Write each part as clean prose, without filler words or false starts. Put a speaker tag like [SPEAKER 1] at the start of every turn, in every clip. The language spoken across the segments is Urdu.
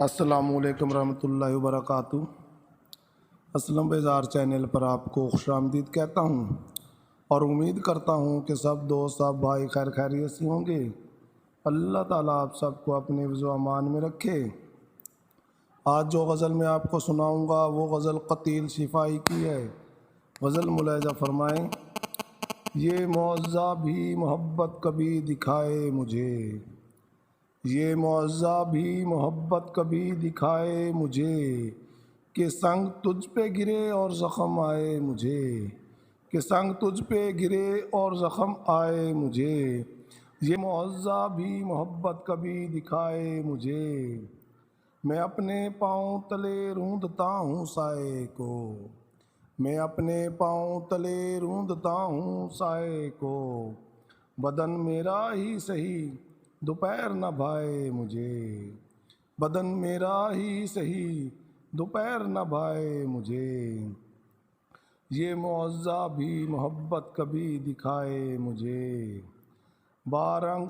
[SPEAKER 1] السلام علیکم ورحمۃ اللہ وبرکاتہ۔ اسلم بیزار چینل پر آپ کو خوش آمدید کہتا ہوں اور امید کرتا ہوں کہ سب دوست سب بھائی خیر خیریت سے ہوں گے۔ اللہ تعالیٰ آپ سب کو اپنے حفظ و امان میں رکھے۔ آج جو غزل میں آپ کو سناؤں گا وہ غزل قتیل صفائی کی ہے۔ غزل ملاحظہ فرمائیں۔ یہ معزہ بھی محبت کبھی دکھائے مجھے، یہ معزہ بھی محبت کبھی دکھائے مجھے، کہ سنگ تجھ پہ گرے اور زخم آئے مجھے، کہ سنگ تجھ پہ گرے اور زخم آئے مجھے، یہ معزہ بھی محبت کبھی دکھائے مجھے۔ میں اپنے پاؤں تلے روندتا ہوں سائے کو، میں اپنے پاؤں تلے روندتا ہوں سائے کو، بدن میرا ہی سہی دوپہر نہ بھائے مجھے، بدن میرا ہی سہی دوپہر نہ بھائے مجھے، یہ معزہ بھی محبت کبھی دکھائے مجھے۔ بارنگ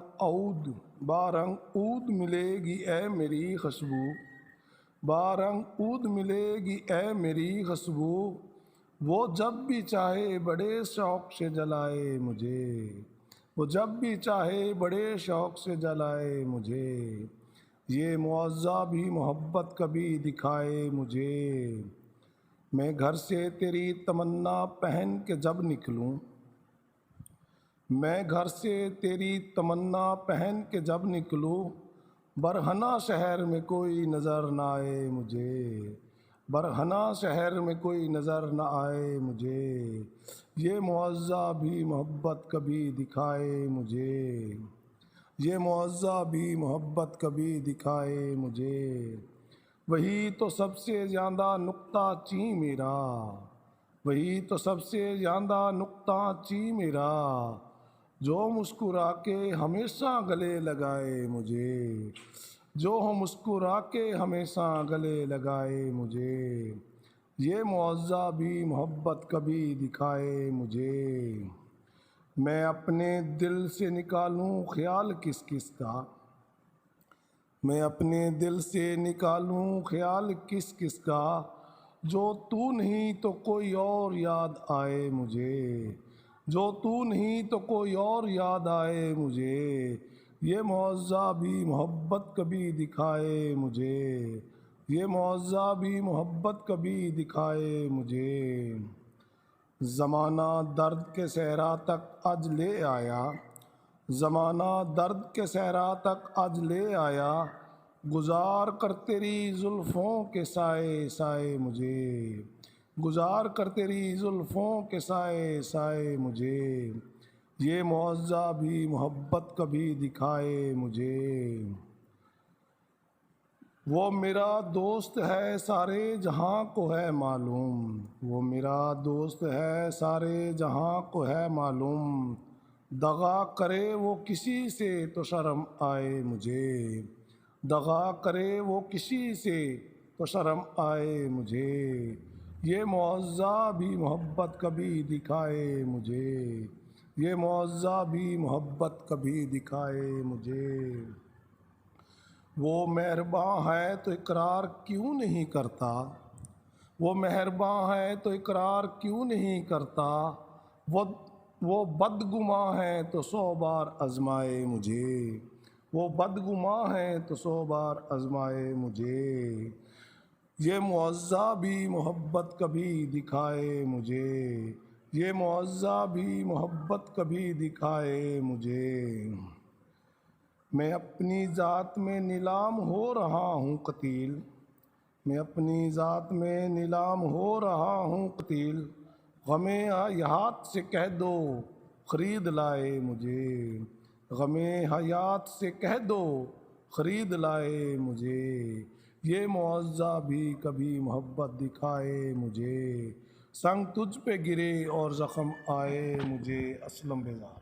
[SPEAKER 1] عود ملے گی اے میری خوشبو، بارنگ عود ملے گی اے میری خوشبو، وہ جب بھی چاہے بڑے شوق سے جلائے مجھے، وہ جب بھی چاہے بڑے شوق سے جلائے مجھے، یہ معزہ بھی محبت کبھی دکھائے مجھے۔ میں گھر سے تیری تمنا پہن کے جب نکلوں، میں گھر سے تیری تمنا پہن کے جب نکلوں، برہنہ شہر میں کوئی نظر نہ آئے مجھے، برہنہ شہر میں کوئی نظر نہ آئے مجھے، یہ معزہ بھی محبت کبھی دکھائے مجھے، یہ معزہ بھی محبت کبھی دکھائے مجھے۔ وہی تو سب سے زیادہ نکتہ چیں میرا، وہی تو سب سے زیادہ نکتہ چیں میرا، جو مسکرا کے ہمیشہ گلے لگائے مجھے، جو مسکرا کے ہمیشہ گلے لگائے مجھے، یہ معزہ بھی محبت کبھی دکھائے مجھے۔ میں اپنے دل سے نکالوں خیال کس کس کا، میں اپنے دل سے نکالوں خیال کس کس کا، جو تو نہیں تو کوئی اور یاد آئے مجھے، جو تو نہیں تو کوئی اور یاد آئے مجھے، یہ معزہ بھی محبت کبھی دکھائے مجھے، یہ معزہ بھی محبت کبھی دکھائے مجھے۔ زمانہ درد کے صحرا تک آج لے آیا، زمانہ درد کے صحرا تک آج لے آیا، گزار کر تیری زلفوں کے سائے سائے مجھے، گزار کر تیری زلفوں کے سائے سائے مجھے، یہ معزہ بھی محبت کبھی دکھائے مجھے۔ وہ میرا دوست ہے سارے جہاں کو ہے معلوم، وہ میرا دوست ہے سارے جہاں کو ہے معلوم، دغا کرے وہ کسی سے تو شرم آئے مجھے، دغا کرے وہ کسی سے تو شرم آئے مجھے، یہ معزہ بھی محبت کبھی دکھائے مجھے، یہ معزہ بھی محبت کبھی دکھائے مجھے۔ وہ مہرباں ہے تو اقرار کیوں نہیں کرتا، وہ مہرباں ہے تو اقرار کیوں نہیں کرتا، وہ بدگماں ہے تو 100 بار آزمائے مجھے، وہ بدگماں ہے تو 100 بار آزمائے مجھے، یہ معزہ بھی محبت کبھی دکھائے مجھے، یہ معزہ بھی محبت کبھی دکھائے مجھے۔ میں اپنی ذات میں نیلام ہو رہا ہوں قتیل، میں اپنی ذات میں نیلام ہو رہا ہوں قتیل، غم حیات سے کہہ دو خرید لائے مجھے، غم حیات سے کہہ دو خرید لائے مجھے، یہ معزہ بھی کبھی محبت دکھائے مجھے، سنگ تجھ پہ گرے اور زخم آئے مجھے۔ اسلم بیزار۔